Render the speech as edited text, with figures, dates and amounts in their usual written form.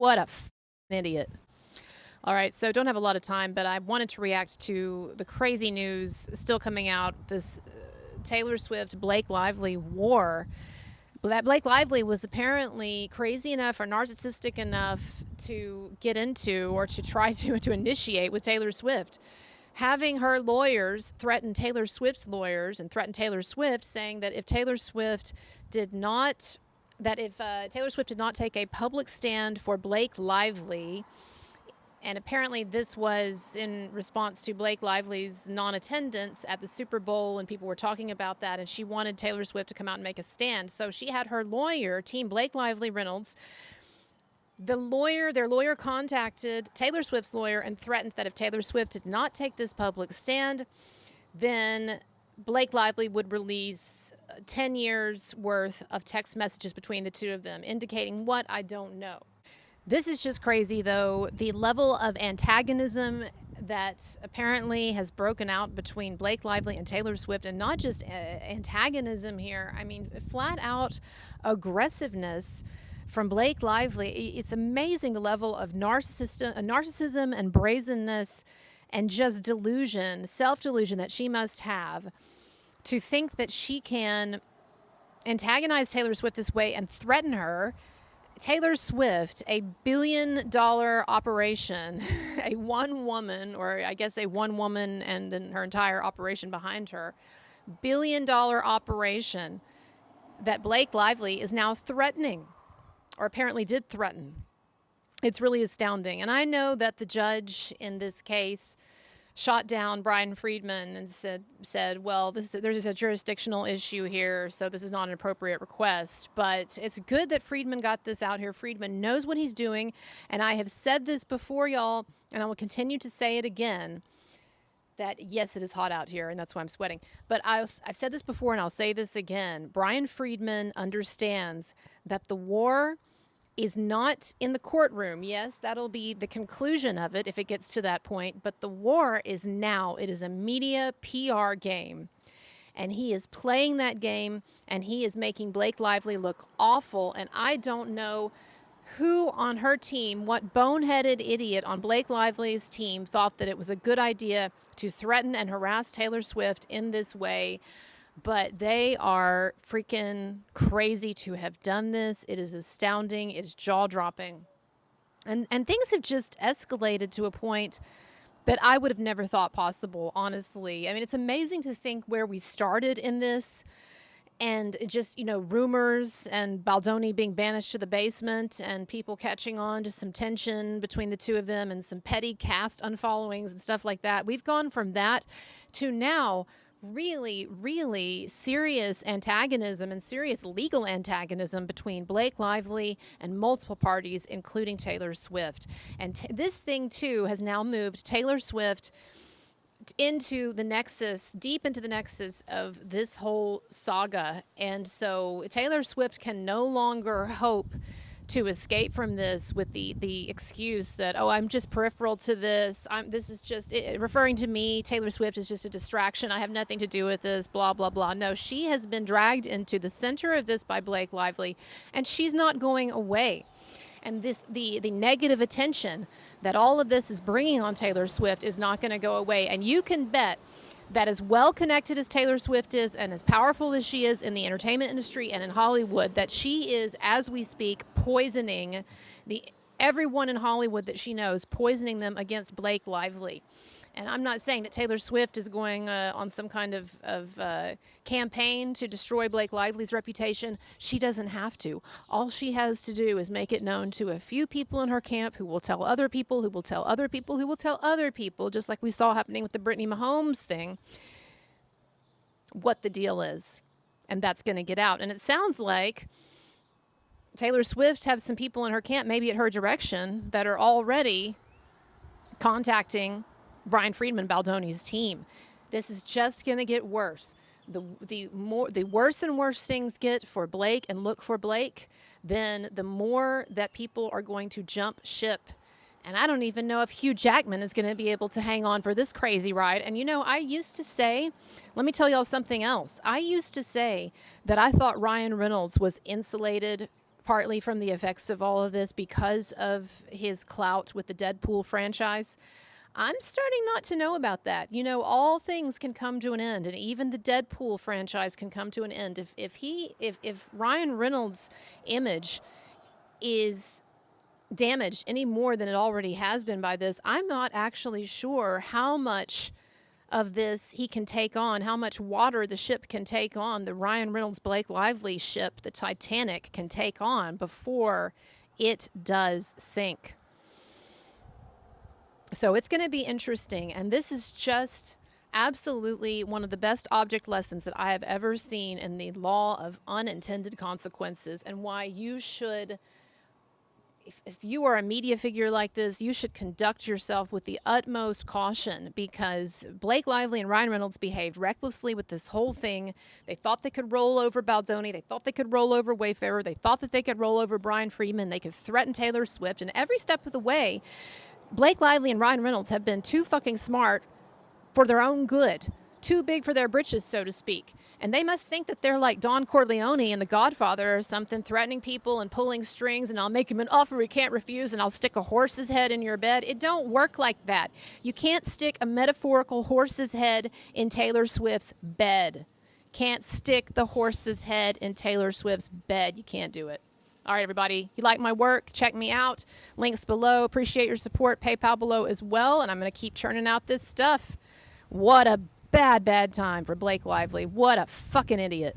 What a idiot. All right, so don't have a lot of time, but I wanted to react to the crazy news still coming out, this Taylor Swift, Blake Lively war. That Blake Lively was apparently crazy enough or narcissistic enough to get into or to try to initiate with Taylor Swift, having her lawyers threaten Taylor Swift's lawyers and threaten Taylor Swift, saying that if Taylor Swift did not take a public stand for Blake Lively, and apparently this was in response to Blake Lively's non-attendance at the Super Bowl, and people were talking about that, and she wanted Taylor Swift to come out and make a stand. So she had her lawyer, Team Blake Lively Reynolds, their lawyer contacted Taylor Swift's lawyer and threatened that if Taylor Swift did not take this public stand, then Blake Lively would release 10 years worth of text messages between the two of them, indicating what, I don't know. This is just crazy, though. The level of antagonism that apparently has broken out between Blake Lively and Taylor Swift, and not just antagonism here, I mean, flat out aggressiveness from Blake Lively. It's amazing the level of narcissism and brazenness and just delusion, self-delusion that she must have to think that she can antagonize Taylor Swift this way and threaten her. Taylor Swift, a billion-dollar operation, a one-woman and then her entire operation behind her, billion-dollar operation that Blake Lively is now threatening, or apparently did threaten. It's really astounding. And I know that the judge in this case shot down Brian Friedman and said, well, there's a jurisdictional issue here, so this is not an appropriate request. But it's good that Friedman got this out here. Friedman knows what he's doing, and I have said this before, y'all, and I will continue to say it again, that yes, it is hot out here, and that's why I'm sweating. But I've said this before, and I'll say this again. Brian Friedman understands that the war is not in the courtroom. Yes, that'll be the conclusion of it if it gets to that point. But the war is now. It is a media PR game. And he is playing that game, and he is making Blake Lively look awful. And I don't know who on her team, what boneheaded idiot on Blake Lively's team thought that it was a good idea to threaten and harass Taylor Swift in this way. But they are freaking crazy to have done this. It is astounding. It's jaw-dropping. And things have just escalated to a point that I would have never thought possible, honestly. I mean, it's amazing to think where we started in this, and just, rumors and Baldoni being banished to the basement and people catching on to some tension between the two of them and some petty cast unfollowings and stuff like that. We've gone from that to now really, really serious antagonism and serious legal antagonism between Blake Lively and multiple parties, including Taylor Swift. And this thing, too, has now moved Taylor Swift into the nexus, deep into the nexus of this whole saga. And so Taylor Swift can no longer hope to escape from this with the excuse that, oh, I'm just peripheral to this. This is just referring to me. Taylor Swift is just a distraction. I have nothing to do with this, blah, blah, blah. No, she has been dragged into the center of this by Blake Lively, and she's not going away. And the negative attention that all of this is bringing on Taylor Swift is not going to go away. And you can bet that as well connected as Taylor Swift is and as powerful as she is in the entertainment industry and in Hollywood, that she is, as we speak, poisoning everyone in Hollywood that she knows, poisoning them against Blake Lively. And I'm not saying that Taylor Swift is going on some kind of campaign to destroy Blake Lively's reputation. She doesn't have to. All she has to do is make it known to a few people in her camp who will tell other people, who will tell other people, who will tell other people, just like we saw happening with the Brittany Mahomes thing, what the deal is. And that's going to get out. And it sounds like Taylor Swift has some people in her camp, maybe at her direction, that are already contacting Brian Friedman, Baldoni's team. This is just going to get worse. The worse and worse things get for Blake and look for Blake, then the more that people are going to jump ship. And I don't even know if Hugh Jackman is going to be able to hang on for this crazy ride. And I used to say, let me tell y'all something else. I used to say that I thought Ryan Reynolds was insulated partly from the effects of all of this because of his clout with the Deadpool franchise. I'm starting not to know about that. You know, all things can come to an end, and even the Deadpool franchise can come to an end. If Ryan Reynolds' image is damaged any more than it already has been by this, I'm not actually sure how much of this he can take on, how much water the ship can take on, the Ryan Reynolds Blake Lively ship, the Titanic, can take on before it does sink. So it's going to be interesting. And this is just absolutely one of the best object lessons that I have ever seen in the law of unintended consequences, and why you should, if you are a media figure like this, you should conduct yourself with the utmost caution, because Blake Lively and Ryan Reynolds behaved recklessly with this whole thing. They thought they could roll over Baldoni. They thought they could roll over Wayfarer. They thought that they could roll over Brian Freeman. They could threaten Taylor Swift. And every step of the way, Blake Lively and Ryan Reynolds have been too fucking smart for their own good. Too big for their britches, so to speak. And they must think that they're like Don Corleone in The Godfather or something, threatening people and pulling strings, and I'll make him an offer he can't refuse, and I'll stick a horse's head in your bed. It don't work like that. You can't stick a metaphorical horse's head in Taylor Swift's bed. Can't stick the horse's head in Taylor Swift's bed. You can't do it. All right, everybody. You like my work? Check me out. Links below. Appreciate your support. PayPal below as well. And I'm going to keep churning out this stuff. What a bad time for Blake Lively. What a fucking idiot.